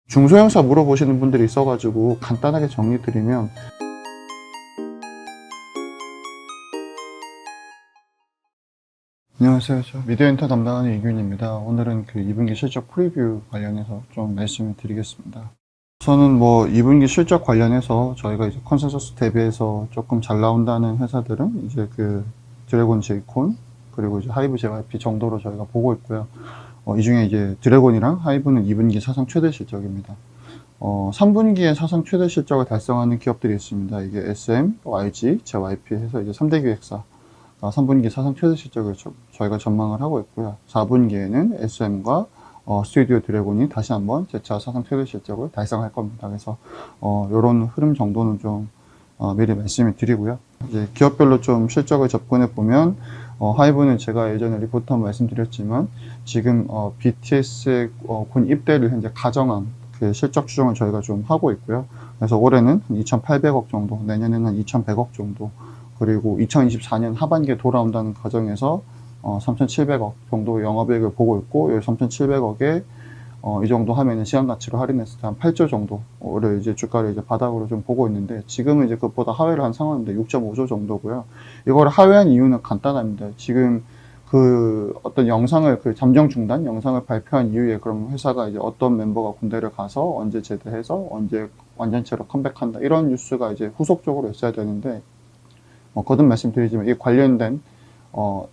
중소형사 물어보시는 분들이 있어가지고 간단하게 정리드리면, 안녕하세요. 저 미디어인터 담당하는 이균입니다. 오늘은 그 2분기 실적 프리뷰 관련해서 좀 말씀을 드리겠습니다. 우선은 2분기 실적 관련해서 저희가 이제 컨센서스 대비해서 조금 잘 나온다는 회사들은 이제 그 드래곤 제이콘, 그리고 이제 하이브 JYP 정도로 저희가 보고 있고요. 이 중에 이제 드래곤이랑 하이브는 2분기 사상 최대 실적입니다. 3분기에 사상 최대 실적을 달성하는 기업들이 있습니다. 이게 SM, YG, JYP 해서 이제 3대 기획사. 3분기 사상 최대 실적을 저희가 전망을 하고 있고요. 4분기에는 SM과 스튜디오 드래곤이 다시 한번 재차 사상 최대 실적을 달성할 겁니다. 그래서 이런 흐름 정도는 좀 미리 말씀을 드리고요. 이제 기업별로 좀 실적을 접근해 보면 하이브는 제가 예전에 리포트 한번 말씀드렸지만 지금 BTS의 군 입대를 현재 가정한 그 실적 추정을 저희가 좀 하고 있고요. 그래서 올해는 한 2,800억 정도, 내년에는 한 2,100억 정도, 그리고 2024년 하반기에 돌아온다는 가정에서 3,700억 정도 영업이익을 보고 있고, 이 3,700억에 이 정도 하면은 시간 가치로 할인했을 때 한 8조 정도를 이제 주가를 이제 바닥으로 좀 보고 있는데, 지금은 이제 그것보다 하회를 한 상황인데 6.5조 정도고요. 이걸 하회한 이유는 간단합니다. 지금 그 어떤 영상을, 그 잠정 중단 영상을 발표한 이후에 그럼 회사가 이제 어떤 멤버가 군대를 가서 언제 제대해서 언제 완전체로 컴백한다, 이런 뉴스가 이제 후속적으로 있어야 되는데, 거듭 말씀드리지만 이 관련된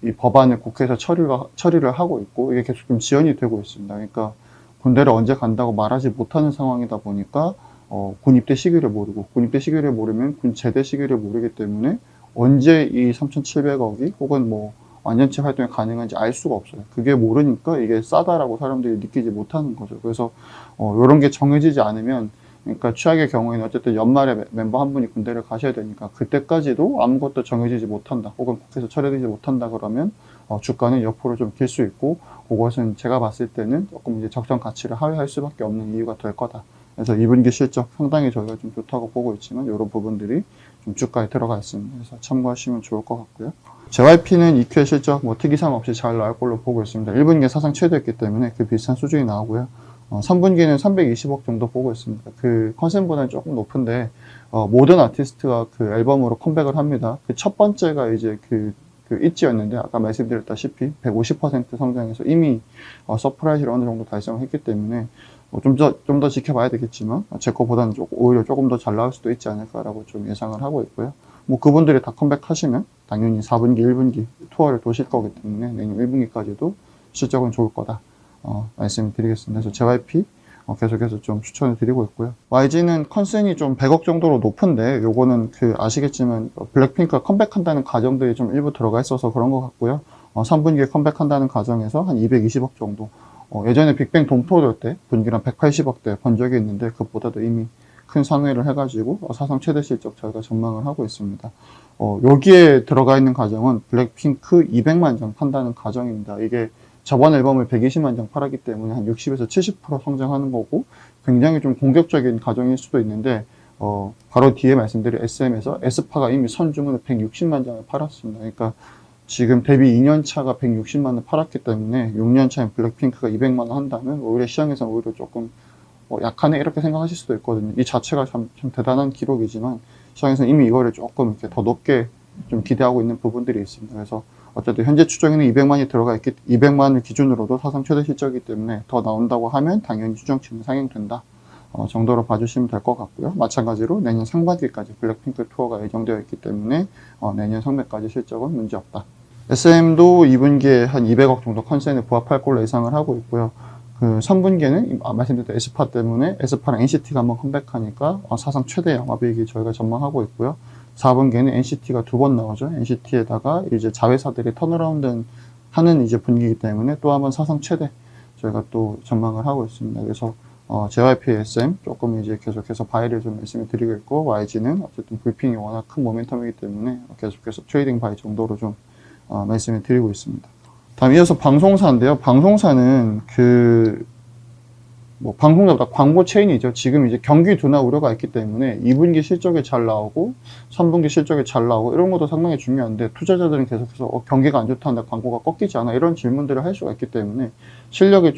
이 법안을 국회에서 처리를 하고 있고, 이게 계속 좀 지연이 되고 있습니다. 그러니까 군대를 언제 간다고 말하지 못하는 상황이다 보니까 군 입대 시기를 모르고, 군 입대 시기를 모르면 군 제대 시기를 모르기 때문에 언제 이 3,700억이 혹은 완전체 활동이 가능한지 알 수가 없어요. 그게 모르니까 이게 싸다라고 사람들이 느끼지 못하는 거죠. 그래서 이런 게 정해지지 않으면, 그러니까 최악의 경우에는 어쨌든 연말에 멤버 한 분이 군대를 가셔야 되니까 그때까지도 아무것도 정해지지 못한다, 혹은 국회에서 처리되지 못한다 그러면 주가는 옆으로 좀 길 수 있고, 그것은 제가 봤을 때는 조금 이제 적정 가치를 하회할 수밖에 없는 이유가 될 거다. 그래서 2분기 실적 상당히 저희가 좀 좋다고 보고 있지만 이런 부분들이 좀 주가에 들어가 있습니다. 그래서 참고하시면 좋을 것 같고요. JYP는 2Q 실적 특이사항 없이 잘 나올 걸로 보고 있습니다. 1분기에 사상 최대였기 때문에 그 비슷한 수준이 나오고요. 3분기는 320억 정도 보고 있습니다. 그 컨센보다는 조금 높은데, 모든 아티스트가 그 앨범으로 컴백을 합니다. 그 첫 번째가 이제 그 있지였는데, 아까 말씀드렸다시피 150% 성장해서 이미 서프라이즈를 어느 정도 달성했기 때문에 좀 더 지켜봐야 되겠지만, 제 거보다는 오히려 조금 더 잘 나올 수도 있지 않을까라고 좀 예상을 하고 있고요. 그분들이 다 컴백하시면 당연히 4분기, 1분기 투어를 도실 거기 때문에 내년 1분기까지도 실적은 좋을 거다 말씀을 드리겠습니다. 그래서 JYP 계속해서 좀 추천을 드리고 있고요. YG는 컨센이 좀 100억 정도로 높은데, 요거는 아시겠지만 블랙핑크가 컴백한다는 가정들이 좀 일부 들어가 있어서 그런 것 같고요. 3분기에 컴백한다는 가정에서 한 220억 정도. 예전에 빅뱅 돔토르 때 분기랑 180억대 번 적이 있는데, 그것보다도 이미 큰 상회를 해가지고 사상 최대 실적 저희가 전망을 하고 있습니다. 여기에 들어가 있는 가정은 블랙핑크 200만 장 판다는 가정입니다. 이게 저번 앨범을 120만 장 팔았기 때문에 한 60에서 70% 성장하는 거고, 굉장히 좀 공격적인 가정일 수도 있는데, 바로 뒤에 말씀드린 SM에서 에스파가 이미 선주문을 160만 장을 팔았습니다. 그러니까 지금 데뷔 2년 차가 160만을 팔았기 때문에 6년 차인 블랙핑크가 200만을 한다면 오히려 시장에서 오히려 조금 약하네, 이렇게 생각하실 수도 있거든요. 이 자체가 참 대단한 기록이지만 시장에서는 이미 이거를 조금 이렇게 더 높게 좀 기대하고 있는 부분들이 있습니다. 그래서 어쨌든 현재 추정에는 200만이 들어가 있기, 200만을 기준으로도 사상 최대 실적이기 때문에 더 나온다고 하면 당연히 추정치는 상향된다 정도로 봐주시면 될 것 같고요. 마찬가지로 내년 상반기까지 블랙핑크 투어가 예정되어 있기 때문에 내년 상반기까지 실적은 문제없다. SM도 2분기에 한 200억 정도 컨센에 부합할 걸로 예상을 하고 있고요. 그 3분기에는 말씀드렸던 에스파 때문에 에스파랑 NCT가 한번 컴백하니까 사상 최대 영업이익이 저희가 전망하고 있고요. 4분기에는 NCT가 2번 나오죠. NCT에다가 이제 자회사들이 턴어라운드 하는 이제 분기이기 때문에 또 한번 사상 최대 저희가 또 전망을 하고 있습니다. 그래서 JYP, SM 조금 이제 계속해서 바이를 좀 말씀을 드리고 있고, YG는 어쨌든 브리핑이 워낙 큰 모멘텀이기 때문에 계속해서 트레이딩 바이 정도로 좀 말씀을 드리고 있습니다. 다음 이어서 방송사인데요. 방송사는 방송사보다 광고 체인이죠. 지금 이제 경기 둔화 우려가 있기 때문에 2분기 실적이 잘 나오고 3분기 실적이 잘 나오고 이런 것도 상당히 중요한데, 투자자들은 계속해서 경기가 안 좋다는데 광고가 꺾이지 않아, 이런 질문들을 할 수가 있기 때문에 실적이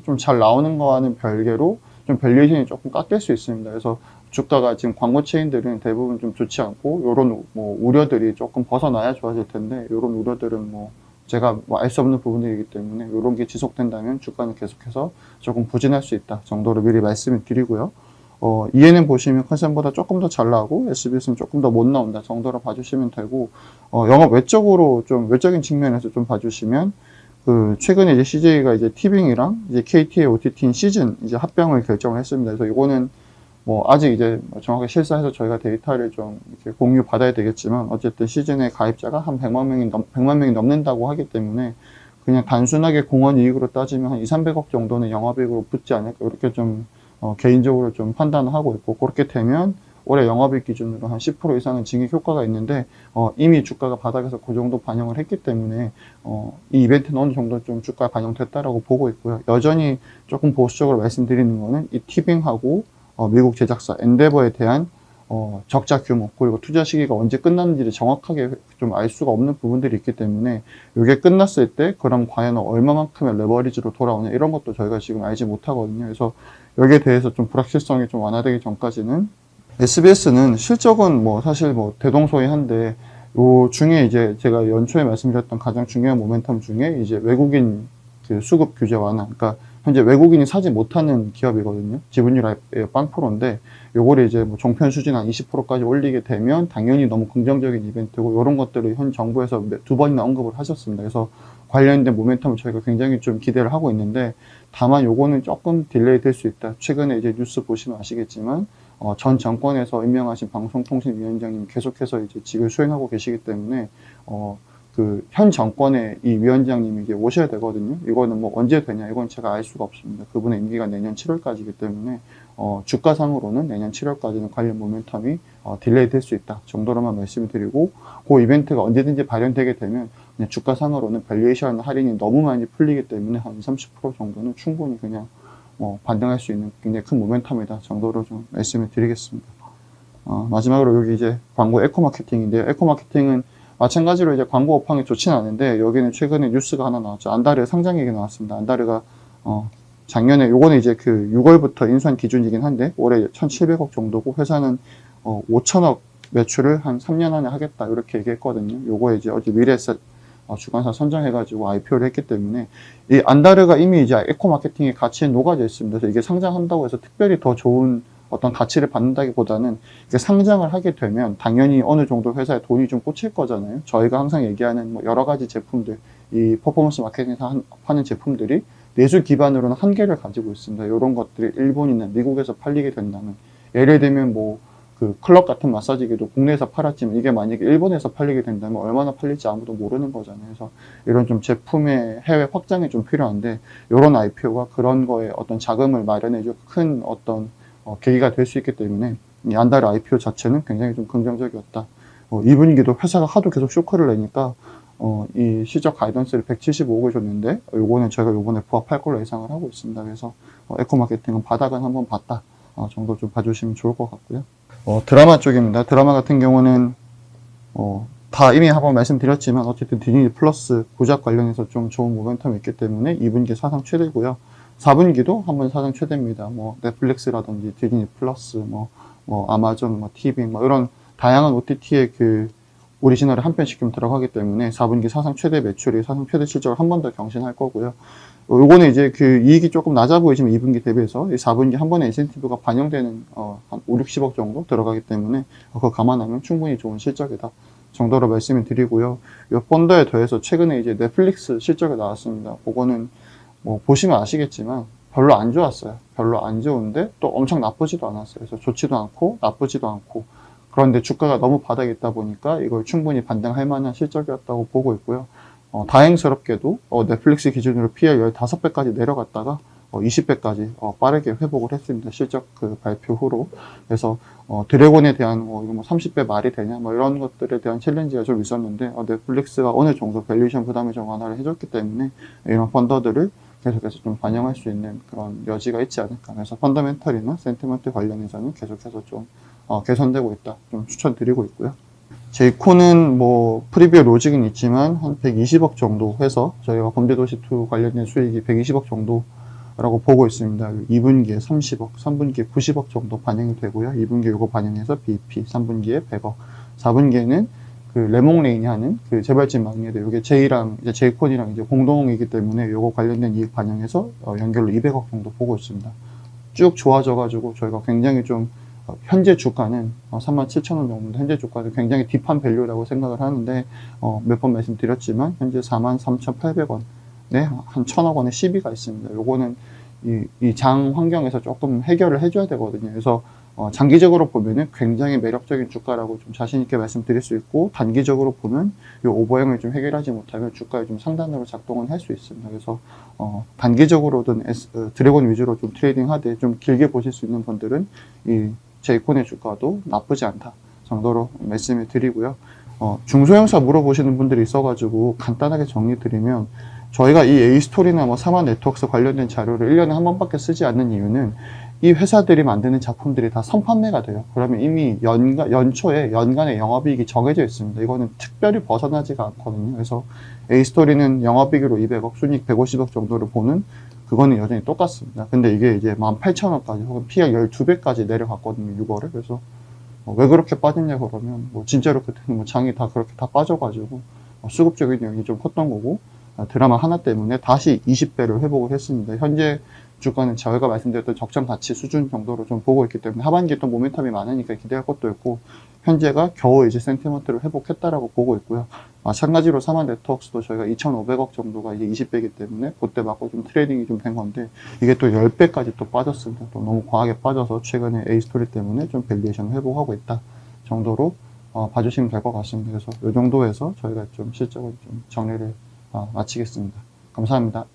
좀 잘 나오는 거와는 별개로 좀 밸류에이션이 조금 깎일 수 있습니다. 그래서 주가가 지금 광고 체인들은 대부분 좀 좋지 않고, 요런 뭐 우려들이 조금 벗어나야 좋아질 텐데, 요런 우려들은 뭐 제가 뭐 알 수 없는 부분들이기 때문에 요런 게 지속된다면 주가는 계속해서 조금 부진할 수 있다 정도로 미리 말씀을 드리고요. ENM 보시면 컨센보다 조금 더 잘 나오고 SBS는 조금 더 못 나온다 정도로 봐주시면 되고, 영업 외적으로 좀 외적인 측면에서 좀 봐주시면, 그 최근에 이제 CJ가 이제 티빙이랑 이제 KT의 OTT인 시즌 이제 합병을 결정을 했습니다. 그래서 이거는 뭐 아직 이제 정확하게 실사해서 저희가 데이터를 좀 이렇게 공유 받아야 되겠지만, 어쨌든 시즌의 가입자가 한 100만 명이 넘는다고 하기 때문에 그냥 단순하게 공원 이익으로 따지면 한 2, 300억 정도는 영업이익으로 붙지 않을까, 이렇게 좀 개인적으로 좀 판단을 하고 있고, 그렇게 되면 올해 영업이익 기준으로 한 10% 이상은 증액 효과가 있는데, 이미 주가가 바닥에서 그 정도 반영을 했기 때문에, 이 이벤트는 어느 정도 좀 주가에 반영됐다라고 보고 있고요. 여전히 조금 보수적으로 말씀드리는 거는 이 티빙하고 미국 제작사 엔데버에 대한 적자 규모, 그리고 투자 시기가 언제 끝났는지를 정확하게 좀 알 수가 없는 부분들이 있기 때문에, 이게 끝났을 때 그럼 과연 얼마만큼의 레버리지로 돌아오냐, 이런 것도 저희가 지금 알지 못하거든요. 그래서 여기에 대해서 좀 불확실성이 좀 완화되기 전까지는, SBS는 실적은 뭐 사실 뭐 대동소이한데, 요 중에 이제 제가 연초에 말씀드렸던 가장 중요한 모멘텀 중에 이제 외국인 그 수급 규제 완화, 그러니까 현재 외국인이 사지 못하는 기업이거든요. 지분율 빵 프로인데, 요거를 이제 뭐 종편 수준 한 20%까지 올리게 되면 당연히 너무 긍정적인 이벤트고, 이런 것들을 현 정부에서 두 번이나 언급을 하셨습니다. 그래서 관련된 모멘텀을 저희가 굉장히 좀 기대를 하고 있는데, 다만 요거는 조금 딜레이 될 수 있다. 최근에 이제 뉴스 보시면 아시겠지만, 전 정권에서 임명하신 방송통신위원장님 계속해서 이제 직을 수행하고 계시기 때문에, 그 현 정권의 이 위원장님이 이제 오셔야 되거든요. 이거는 뭐 언제 되냐, 이건 제가 알 수가 없습니다. 그분의 임기가 내년 7월까지이기 때문에 주가상으로는 내년 7월까지는 관련 모멘텀이 딜레이 될 수 있다 정도로만 말씀을 드리고, 그 이벤트가 언제든지 발현되게 되면 그냥 주가상으로는 밸류에이션 할인이 너무 많이 풀리기 때문에 한 30% 정도는 충분히 그냥 반등할 수 있는 굉장히 큰 모멘텀이다 정도로 좀 말씀을 드리겠습니다. 마지막으로 여기 이제 광고 에코마케팅인데요. 에코마케팅은 마찬가지로 이제 광고 업황이 좋지는 않은데, 여기는 최근에 뉴스가 하나 나왔죠. 안다르 상장 얘기 나왔습니다. 안다르가 작년에, 요거는 이제 그 6월부터 인수한 기준이긴 한데 올해 1,700억 정도고, 회사는 5천억 매출을 한 3년 안에 하겠다 이렇게 얘기했거든요. 요거 이제 어제 미래에셋 주관사 선정해가지고 IPO를 했기 때문에, 이 안다르가 이미 이제 에코마케팅의 가치에 녹아져 있습니다. 그래서 이게 상장한다고 해서 특별히 더 좋은 어떤 가치를 받는다기보다는, 이게 상장을 하게 되면 당연히 어느 정도 회사에 돈이 좀 꽂힐 거잖아요. 저희가 항상 얘기하는 뭐 여러 가지 제품들, 이 퍼포먼스 마케팅에서 파는 제품들이 내수 기반으로는 한계를 가지고 있습니다. 이런 것들이 일본이나 미국에서 팔리게 된다면, 예를 들면 뭐 그 클럽 같은 마사지기도 국내에서 팔았지만 이게 만약에 일본에서 팔리게 된다면 얼마나 팔릴지 아무도 모르는 거잖아요. 그래서 이런 좀 제품의 해외 확장이 좀 필요한데, 이런 IPO가 그런 거에 어떤 자금을 마련해주고 큰 어떤 계기가 될 수 있기 때문에, 이 안다르 IPO 자체는 굉장히 좀 긍정적이었다. 이 분위기도 회사가 하도 계속 쇼크를 내니까 이 실적 가이던스를 175억을 줬는데, 요거는 저희가 요번에 부합할 걸로 예상을 하고 있습니다. 그래서 에코마케팅은 바닥은 한번 봤다 정도 좀 봐주시면 좋을 것 같고요. 드라마 쪽입니다. 드라마 같은 경우는 다 이미 한번 말씀드렸지만, 어쨌든 디즈니 플러스 구작 관련해서 좀 좋은 모멘텀이 있기 때문에 2분기 사상 최대고요. 4분기도 한번 사상 최대입니다. 뭐 넷플릭스라든지 디즈니 플러스, 뭐 아마존, 뭐 TV, 뭐 이런 다양한 OTT의 그 오리지널을 한 편씩 좀 들어가기 때문에 4분기 사상 최대 매출이 사상 최대 실적을 한 번 더 경신할 거고요. 요거는 이제 그 이익이 조금 낮아 보이지만 2분기 대비해서 이 4분기 한 번에 인센티브가 반영되는 한 5, 60억 정도 들어가기 때문에 그거 감안하면 충분히 좋은 실적이다 정도로 말씀을 드리고요. 이 펀더에 더해서 최근에 이제 넷플릭스 실적이 나왔습니다. 그거는 뭐 보시면 아시겠지만 별로 안 좋았어요. 별로 안 좋은데 또 엄청 나쁘지도 않았어요. 그래서 좋지도 않고 나쁘지도 않고, 그런데 주가가 너무 바닥에 있다 보니까 이걸 충분히 반등할 만한 실적이었다고 보고 있고요. 다행스럽게도 넷플릭스 기준으로 PL 15배까지 내려갔다가 20배까지 빠르게 회복을 했습니다. 실적 그 발표 후로. 그래서 드래곤에 대한 이거 뭐 30배 말이 되냐 뭐 이런 것들에 대한 챌린지가 좀 있었는데, 넷플릭스가 어느 정도 밸류에이션 부담을 좀 완화를 해줬기 때문에 이런 펀더들을 계속해서 좀 반영할 수 있는 그런 여지가 있지 않을까. 그래서 펀더멘털이나 센티먼트 관련해서는 계속해서 좀 개선되고 있다 좀 추천드리고 있고요. 제이코는 뭐 프리뷰 로직은 있지만 한 120억 정도 해서 저희가 범죄도시2 관련된 수익이 120억 정도 라고 보고 있습니다. 2분기에 30억, 3분기에 90억 정도 반영이 되고요. 2분기에 이거 반영해서 BP, 3분기에 100억, 4분기에는 그 레몽레인이 하는 그 재발진 마그네슘, 이게 제이랑 이제 제이콘이랑 이제 공동이기 때문에 요거 관련된 이익 반영해서 연결로 200억 정도 보고 있습니다. 쭉 좋아져가지고 저희가 굉장히 좀 현재 주가는 37,000원 정도, 현재 주가는 굉장히 딥한 밸류라고 생각을 하는데 몇 번 말씀드렸지만 현재 43,800원 한 1,000억 원의 시비가 있습니다. 요거는 이 장 환경에서 조금 해결을 해줘야 되거든요. 그래서 장기적으로 보면은 굉장히 매력적인 주가라고 좀 자신있게 말씀드릴 수 있고, 단기적으로 보면 이 오버행을 좀 해결하지 못하면 주가에 좀 상단으로 작동은 할 수 있습니다. 그래서 단기적으로든 드래곤 위주로 좀 트레이딩 하되 좀 길게 보실 수 있는 분들은 이 제이콘의 주가도 나쁘지 않다 정도로 말씀을 드리고요. 중소형사 물어보시는 분들이 있어가지고 간단하게 정리 드리면, 저희가 이 A스토리나 뭐 사마 네트워크스 관련된 자료를 1년에 한 번밖에 쓰지 않는 이유는 이 회사들이 만드는 작품들이 다 선판매가 돼요. 그러면 이미 연초에 연간의 영업이익이 정해져 있습니다. 이거는 특별히 벗어나지가 않거든요. 그래서 A스토리는 영업이익으로 200억, 순이익 150억 정도를 보는, 그거는 여전히 똑같습니다. 근데 이게 이제 18,000원까지 혹은 PER 12배까지 내려갔거든요, 6월에. 그래서 왜 그렇게 빠졌냐 그러면 뭐 진짜로 그때 뭐 장이 다 그렇게 다 빠져가지고 수급적인 영역이 좀 컸던 거고, 드라마 하나 때문에 다시 20배를 회복을 했습니다. 현재 주가는 저희가 말씀드렸던 적정 가치 수준 정도로 좀 보고 있기 때문에 하반기에 또 모멘텀이 많으니까 기대할 것도 있고, 현재가 겨우 이제 센티먼트를 회복했다라고 보고 있고요. 마찬가지로 사마 네트워크스도 저희가 2,500억 정도가 이제 20배이기 때문에 그때 맞고 좀 트레이딩이 좀 된 건데, 이게 또 10배까지 또 빠졌습니다. 또 너무 과하게 빠져서 최근에 A스토리 때문에 좀 밸류에이션 회복하고 있다 정도로 봐주시면 될 것 같습니다. 그래서 이 정도에서 저희가 좀 실적을 좀 정리를 마치겠습니다. 감사합니다.